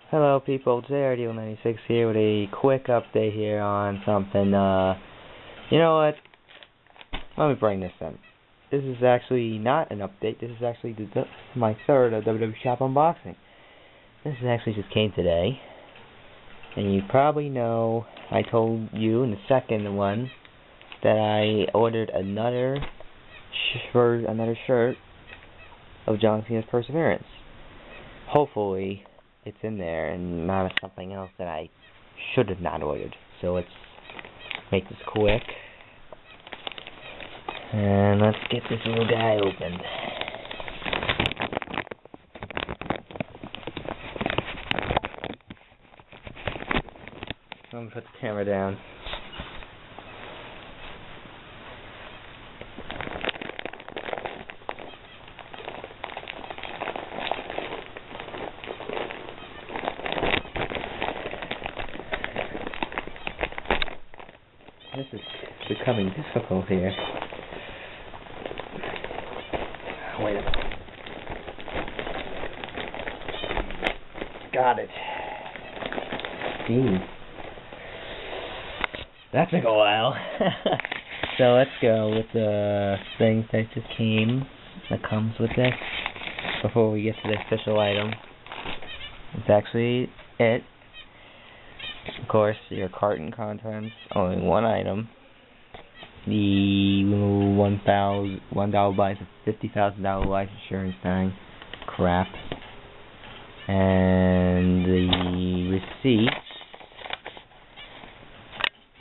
Hello people, JRDO96 here with a quick update here on something. You know what? Let me bring this in. This is actually not an update, this is actually my third WWEShop unboxing. This actually just came today. And you probably know, I told you in the second one that I ordered another shirt of John Cena's Perseverance. Hopefully it's in there and not something else that I should have not ordered. So let's make this quick. And let's get this little guy open. I'm gonna put the camera down. This is becoming difficult here. Wait a minute. Got it. Geez. That took a while. So let's go with the thing that just that comes with this. Before we get to the official item. It's actually it. Of course, your carton contents, only one item. The $1 buys a $50,000 life insurance thing. Crap. And the receipt.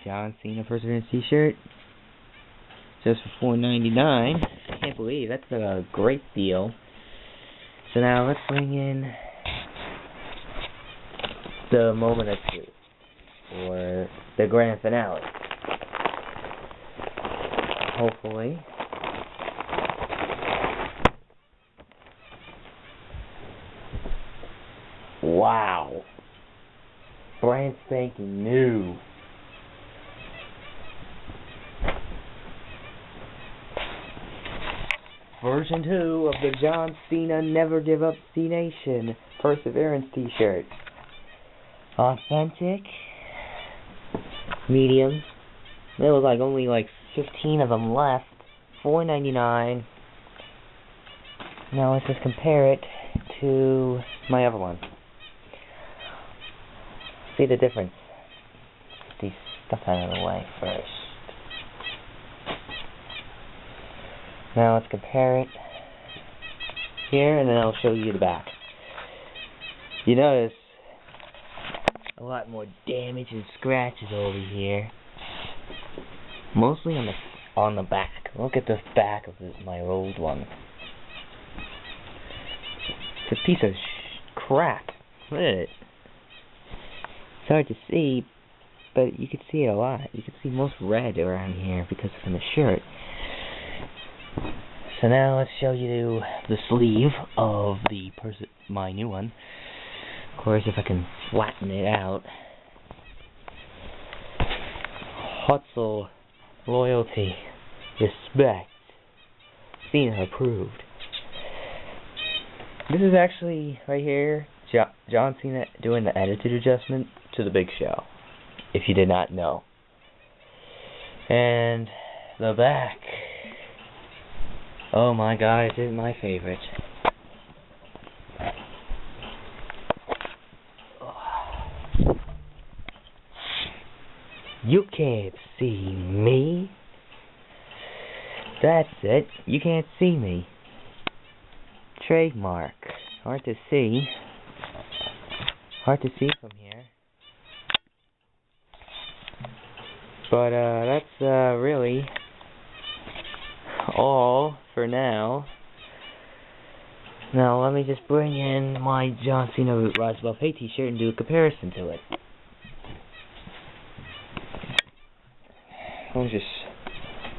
John Cena Perservere t-shirt. Just for $4.99. I can't believe that's a great deal. So now let's bring in the moment of truth. Or the grand finale. Hopefully. Wow. Brand spanking new. Version 2 of the John Cena Never Give Up C-Nation Perseverance t-shirt. Authentic. Medium. There was only 15 of them left. $4.99. Now let's just compare it to my other one. See the difference. Get these stuff out of the way first. Now let's compare it here, and then I'll show you the back. You notice a lot more damage and scratches over here. Mostly on the back. Look at the back of my old one. It's a piece of crap. Look at it. It's hard to see, but you can see it a lot. You can see most red around here because it's in the shirt. So now let's show you the sleeve of my new one. Of course, if I can flatten it out. Hustle, loyalty, respect. Cena approved. This is actually, right here, John Cena doing the attitude adjustment to the Big Show. If you did not know. And the back. Oh my god, this is my favorite. You can't see me. That's it. You can't see me. Trademark. Hard to see. Hard to see from here. But that's really all for now. Now let me just bring in my John Cena Rise Above Hate t-shirt and do a comparison to it. I'll just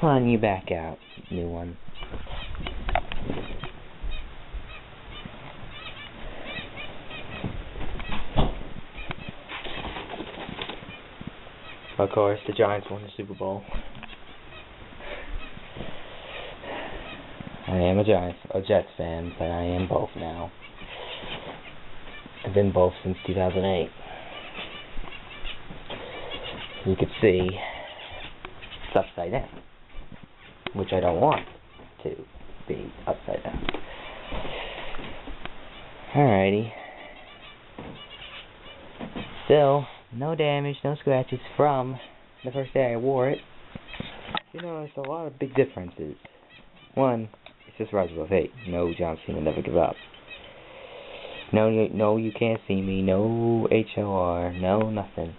line you back out, new one. Of course, the Giants won the Super Bowl. I am a Jets fan, but I am both now. I've been both since 2008. You could see it's upside down, which I don't want to be upside down. Alrighty. Still, no damage, no scratches from the first day I wore it. You know, there's a lot of big differences. One, it's just Rise Above Hate. No, John Cena never give up. No, you can't see me. No HOR. No, nothing.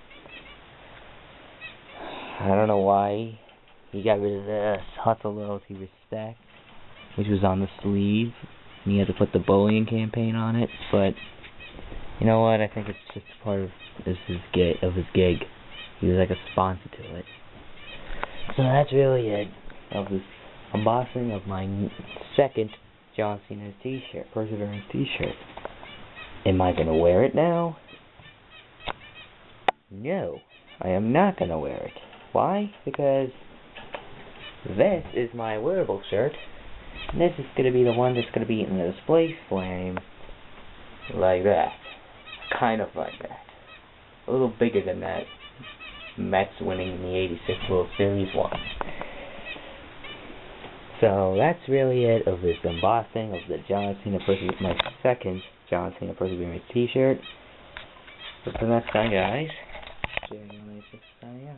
I don't know why he got rid of the hustle, loyalty, respect, which was on the sleeve. And he had to put the bullying campaign on it. But you know what? I think it's just part of his gig. He was like a sponsor to it. So that's really it. Of this unboxing of my second John Cena t-shirt, Perservere t-shirt. Am I going to wear it now? No, I am not going to wear it. Why? Because this is my wearable shirt, and this is going to be the one that's going to be in the display frame, like that. Kind of like that. A little bigger than that. Mets winning the 86 World Series one. So that's really it of this unboxing of the John Cena Perseverance, my second John Cena Perseverance t-shirt. Until next time, guys. Signing out.